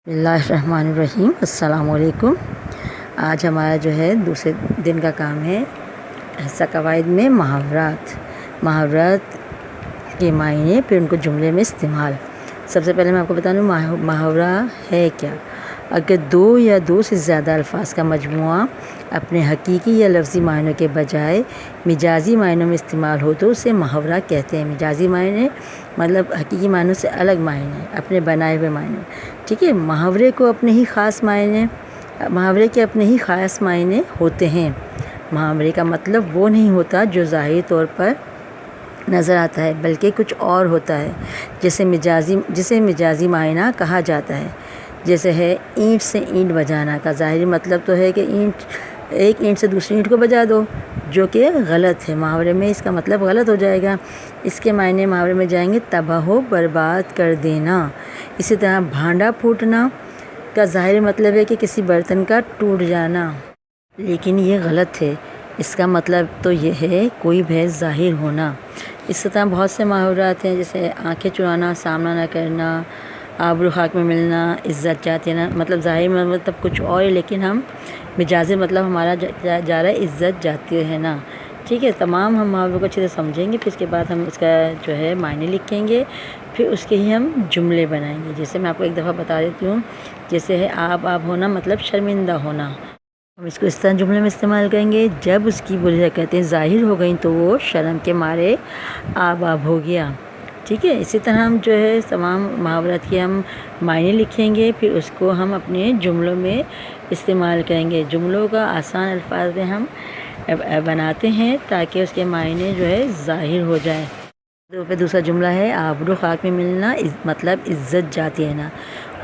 بسم اللہ الرحمن الرحیم۔ السلام علیکم۔ آج ہمارا جو ہے دوسرے دن کا کام ہے حصہ قواعد میں محاورات کے معنی، پھر ان کو جملے میں استعمال۔ سب سے پہلے میں آپ کو بتا دوں محاورہ ہے کیا۔ اگر دو یا دو سے زیادہ الفاظ کا مجموعہ اپنے حقیقی یا لفظی معنوں کے بجائے مجازی معنوں میں استعمال ہو تو اسے محاورہ کہتے ہیں۔ مجازی معنی مطلب حقیقی معنوں سے الگ معنی، اپنے بنائے ہوئے معنی، ٹھیک ہے۔ محاورے کے اپنے ہی خاص معنی ہوتے ہیں۔ محاورے کا مطلب وہ نہیں ہوتا جو ظاہری طور پر نظر آتا ہے، بلکہ کچھ اور ہوتا ہے جسے مجازی معنی کہا جاتا ہے۔ جیسے ہے اینٹ سے اینٹ بجانا کا ظاہری مطلب تو ہے کہ ایک اینٹ سے دوسری اینٹ کو بجا دو، جو کہ غلط ہے۔ محاورے میں اس کا مطلب غلط ہو جائے گا۔ اس کے معنی محاورے میں جائیں گے تباہ و برباد کر دینا۔ اسی طرح بھانڈا پھوٹنا کا ظاہری مطلب ہے کہ کسی برتن کا ٹوٹ جانا، لیکن یہ غلط ہے۔ اس کا مطلب تو یہ ہے کوئی بحث ظاہر ہونا۔ اس طرح بہت سے محاورات ہیں، جیسے آنکھیں چرانا، سامنا نہ کرنا، آبرو خاک میں ملنا، عزت جاتی ہے نا، مطلب ظاہر مطلب کچھ اور ہے، لیکن ہم مجازی مطلب ہمارا جا رہا ہے عزت جاتی ہے نا، ٹھیک ہے۔ تمام ہم محاوروں کو اچھے سے سمجھیں گے، پھر اس کے بعد ہم اس کا جو ہے معنی لکھیں گے، پھر اس کے ہی ہم جملے بنائیں گے۔ جیسے میں آپ کو ایک دفعہ بتا دیتی ہوں، جیسے ہے آب ہونا مطلب شرمندہ ہونا۔ ہم اس کو اس طرح جملے میں استعمال کریں گے، جب اس کی بری حرکتیں ظاہر ہو گئیں تو وہ شرم کے مارے آب ہو گیا، ٹھیک ہے۔ اسی طرح ہم جو ہے تمام محاورات کے ہم معنی لکھیں گے، پھر اس کو ہم اپنے جملوں میں استعمال کریں گے۔ جملوں کا آسان الفاظ میں ہم بناتے ہیں تاکہ اس کے معنی جو ہے ظاہر ہو جائے۔ دوسرا جملہ ہے آبرو خاک میں ملنا، مطلب عزت جاتی ہے نا،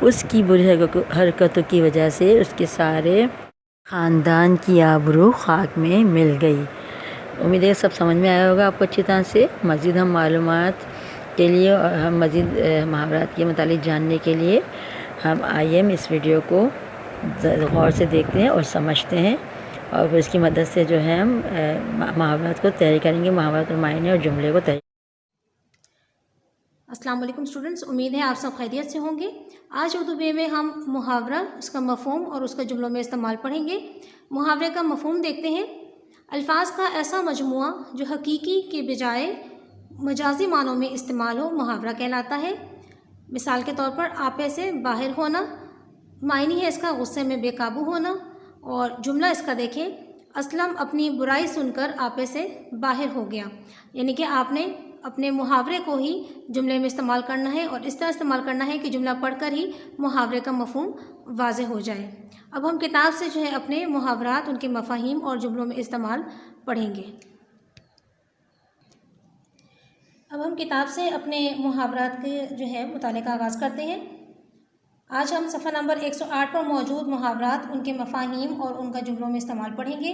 اس کی بری حرکتوں کی وجہ سے اس کے سارے خاندان کی آبرو خاک میں مل گئی۔ امید ہے سب سمجھ میں آیا ہوگا آپ کو اچھی طرح سے۔ مزید ہم معلومات کے لیے اور ہم مزید محاورات کے متعلق جاننے کے لیے ہم آئیے اس ویڈیو کو غور سے دیکھتے ہیں اور سمجھتے ہیں، اور پھر اس کی مدد سے جو ہے ہم محاورات کو تیاری کریں گے، محاورات اور معنی اور جملے کو تیاری۔ السلام علیکم اسٹوڈنٹس، امید ہے آپ سب خیریت سے ہوں گے۔ آج اردو میں ہم محاورہ، اس کا مفہوم اور اس کا جملوں میں استعمال پڑھیں گے۔ محاورے کا مفہوم دیکھتے ہیں۔ الفاظ کا ایسا مجموعہ جو حقیقی کے بجائے مجازی معنوں میں استعمال ہو محاورہ کہلاتا ہے۔ مثال کے طور پر آپے سے باہر ہونا، معنی ہے اس کا غصے میں بے قابو ہونا، اور جملہ اس کا دیکھیں، اسلم اپنی برائی سن کر آپے سے باہر ہو گیا، یعنی کہ آپ نے اپنے محاورے کو ہی جملے میں استعمال کرنا ہے، اور اس طرح استعمال کرنا ہے کہ جملہ پڑھ کر ہی محاورے کا مفہوم واضح ہو جائے۔ اب ہم کتاب سے جو ہے اپنے محاورات، ان کے مفاہیم اور جملوں میں استعمال پڑھیں گے۔ اب ہم کتاب سے اپنے محاورات کے جو ہے مطالعے کا آغاز کرتے ہیں۔ آج ہم صفحہ نمبر 108 پر موجود محاورات، ان کے مفاہیم اور ان کا جملوں میں استعمال پڑھیں گے۔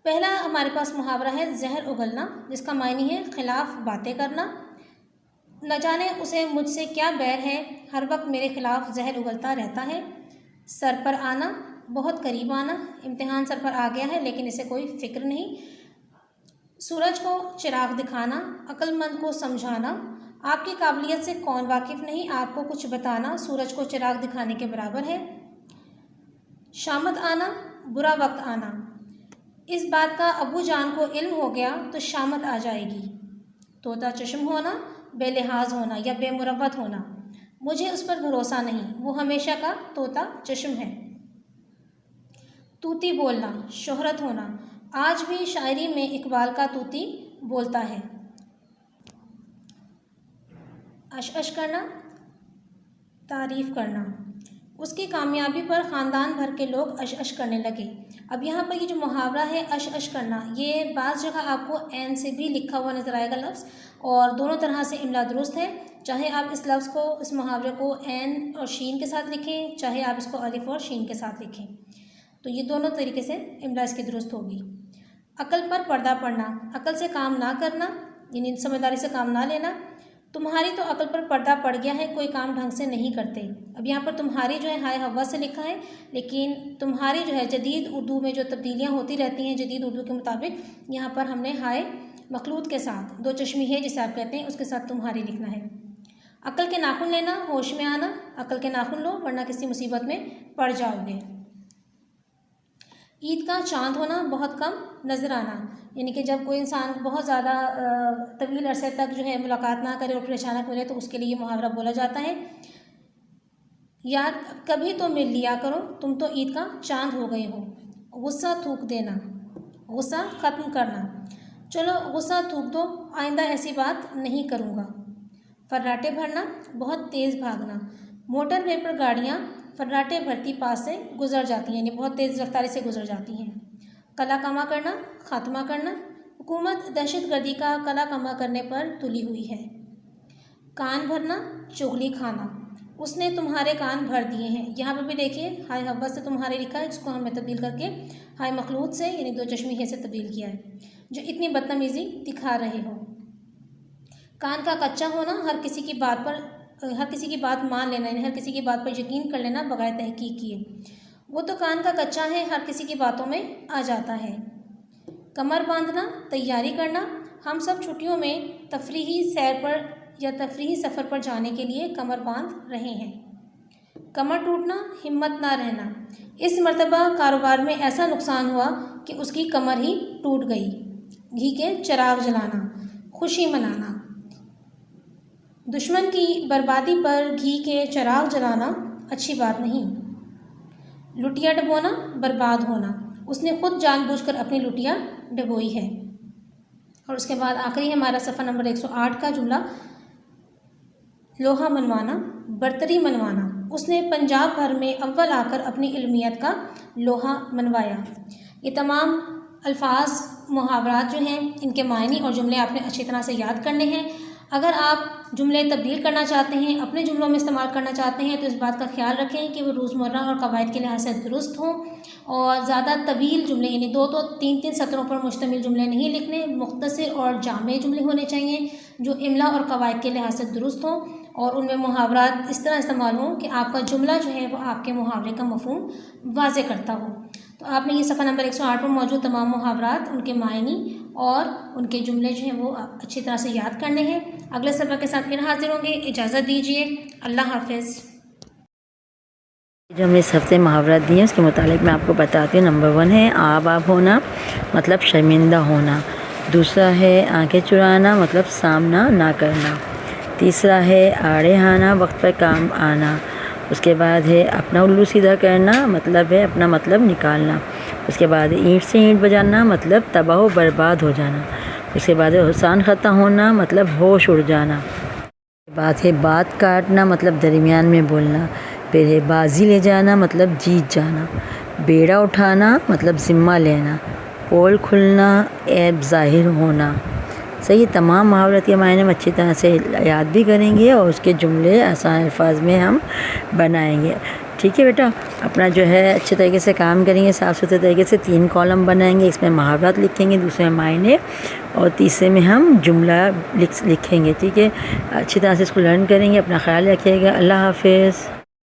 پہلا ہمارے پاس محاورہ ہے زہر اگلنا، جس کا معنی ہے خلاف باتیں کرنا۔ نہ جانے اسے مجھ سے کیا بیر ہے، ہر وقت میرے خلاف زہر اگلتا رہتا ہے۔ سر پر آنا، بہت قریب آنا، امتحان سر پر آ گیا ہے لیکن اسے کوئی فکر نہیں۔ سورج کو چراغ دکھانا، عقل مند کو سمجھانا، آپ کی قابلیت سے کون واقف نہیں، آپ کو کچھ بتانا سورج کو چراغ دکھانے کے برابر ہے۔ شامت آنا، برا وقت آنا، اس بات کا ابو جان کو علم ہو گیا تو شامت آ جائے گی۔ طوطا چشم ہونا، بے لحاظ ہونا یا بے مروت ہونا، مجھے اس پر بھروسہ نہیں، وہ ہمیشہ کا طوطا چشم ہے۔ طوطی بولنا، شہرت ہونا، آج بھی شاعری میں اقبال کا طوطی بولتا ہے۔ اش اش کرنا، تعریف کرنا، اس کی کامیابی پر خاندان بھر کے لوگ اش اش کرنے لگے۔ اب یہاں پر یہ جو محاورہ ہے اش اش کرنا، یہ بعض جگہ آپ کو عین سے بھی لکھا ہوا نظر آئے گا لفظ، اور دونوں طرح سے املا درست ہے۔ چاہے آپ اس لفظ کو، اس محاورے کو عین اور شین کے ساتھ لکھیں، چاہے آپ اس کو الف اور شین کے ساتھ لکھیں، تو یہ دونوں طریقے سے املا اس کی درست ہوگی۔ عقل پر پردہ پڑنا، عقل سے کام نہ کرنا، یعنی سمجھداری سے کام نہ لینا۔ تمہاری تو عقل پر پردہ پڑ گیا ہے، کوئی کام ڈھنگ سے نہیں کرتے۔ اب یہاں پر تمہاری جو ہے ہائے ہوا سے لکھا ہے، لیکن تمہاری جو ہے جدید اردو میں جو تبدیلیاں ہوتی رہتی ہیں جدید اردو کے مطابق، یہاں پر ہم نے ہائے مخلوط کے ساتھ، دو چشمی ہے جسے آپ کہتے ہیں، اس کے ساتھ تمہاری لکھنا ہے۔ عقل کے ناخن لینا، ہوش میں آنا، عقل کے ناخن لو ورنہ کسی مصیبت میں پڑ جاؤ گے۔ عید کا چاند ہونا، بہت کم نظر آنا، یعنی کہ جب کوئی انسان بہت زیادہ طویل عرصے تک جو ہے ملاقات نہ کرے اور پھر اچانک ملے تو اس کے لیے یہ محاورہ بولا جاتا ہے، یار کبھی تو مل لیا کرو، تم تو عید کا چاند ہو گئے ہو۔ غصہ تھوک دینا، غصہ ختم کرنا، چلو غصہ تھوک دو، آئندہ ایسی بات نہیں کروں گا۔ فراٹے بھرنا، بہت تیز بھاگنا، موٹر وے پر گاڑیاں فراٹے بھرتی پاس سے گزر جاتی ہیں، یعنی بہت تیز رفتاری سے گزر جاتی ہیں۔ کلا کما کرنا، خاتمہ کرنا، حکومت دہشت گردی کا کلا کما کرنے پر تلی ہوئی ہے۔ کان بھرنا، چغلی کھانا، اس نے تمہارے کان بھر دیے ہیں۔ یہاں پہ بھی دیکھیے ہائے حوت سے تمہارے لکھا ہے، جس کو ہم نے تبدیل کر کے ہائے مخلوط سے یعنی دو چشمی ہے سے تبدیل کیا ہے، جو اتنی بدتمیزی دکھا رہے ہو۔ کان کا کچا ہونا، ہر کسی کی بات مان لینا، یعنی ہر کسی کی بات پر یقین کر لینا بغیر تحقیق کیے، وہ تو کان کا کچا ہے، ہر کسی کی باتوں میں آ جاتا ہے۔ کمر باندھنا، تیاری کرنا، ہم سب چھٹیوں میں تفریحی سیر پر یا تفریحی سفر پر جانے کے لیے کمر باندھ رہے ہیں۔ کمر ٹوٹنا، ہمت نہ رہنا، اس مرتبہ کاروبار میں ایسا نقصان ہوا کہ اس کی کمر ہی ٹوٹ گئی۔ گھی کے چراغ جلانا، خوشی منانا، دشمن کی بربادی پر گھی کے چراغ جلانا اچھی بات نہیں۔ لٹیا ڈبونا، برباد ہونا، اس نے خود جان بوجھ کر اپنی لٹیا ڈبوئی ہے۔ اور اس کے بعد آخری ہمارا صفحہ نمبر 108 کا جملہ، لوہا منوانا، برتری منوانا، اس نے پنجاب بھر میں اول آ کر اپنی علمیت کا لوہا منوایا۔ یہ تمام الفاظ محاورات جو ہیں ان کے معنی اور جملے آپ نے اچھی طرح سے یاد کرنے ہیں۔ اگر آپ جملے تبدیل کرنا چاہتے ہیں، اپنے جملوں میں استعمال کرنا چاہتے ہیں، تو اس بات کا خیال رکھیں کہ وہ روزمرہ اور قواعد کے لحاظ سے درست ہوں، اور زیادہ طویل جملے یعنی 2 3 سطروں پر مشتمل جملے نہیں لکھنے، مختصر اور جامع جملے ہونے چاہیے جو املا اور قواعد کے لحاظ سے درست ہوں، اور ان میں محاورات اس طرح استعمال ہوں کہ آپ کا جملہ جو ہے وہ آپ کے محاورے کا مفہوم واضح کرتا ہو۔ تو آپ نے یہ صفحہ نمبر 108 پر موجود تمام محاورات، ان کے معنی اور ان کے جملے جو ہیں وہ اچھی طرح سے یاد کرنے ہیں۔ اگلے سبق کے ساتھ پھر حاضر ہوں گے، اجازت دیجیے، اللہ حافظ۔ جو ہم نے اس ہفتے محاورات دیے ہیں اس کے متعلق میں آپ کو بتاتی ہوں۔ نمبر 1 ہے آب ہونا، مطلب شرمندہ ہونا۔ دوسرا ہے آنکھیں چرانا، مطلب سامنا نہ کرنا۔ تیسرا ہے آڑے آنا، وقت پر کام آنا۔ اس کے بعد ہے اپنا الو سیدھا کرنا، مطلب ہے اپنا مطلب نکالنا۔ اس کے بعد اینٹ سے اینٹ بجانا، مطلب تباہ و برباد ہو جانا۔ اس کے بعد ہے حسان خطا ہونا، مطلب ہوش اڑ جانا۔ اس کے بعد ہے بات کاٹنا، مطلب درمیان میں بولنا۔ پھر ہے بازی لے جانا، مطلب جیت جانا۔ بیڑا اٹھانا، مطلب ذمہ لینا۔ پول کھلنا، عیب ظاہر ہونا۔ صحیح، تمام محاورات کے معنی ہم اچھی طرح سے یاد بھی کریں گے اور اس کے جملے آسان الفاظ میں ہم بنائیں گے۔ ٹھیک ہے بیٹا، اپنا جو ہے اچھے طریقے سے کام کریں گے، صاف ستھرے طریقے سے 3 کالم بنائیں گے، اس میں محاورات لکھیں گے، دوسرے میں معنی اور تیسرے میں ہم جملہ لکھیں گے۔ ٹھیک ہے، اچھی طرح سے اس کو لرن کریں گے۔ اپنا خیال رکھیے گا، اللہ حافظ۔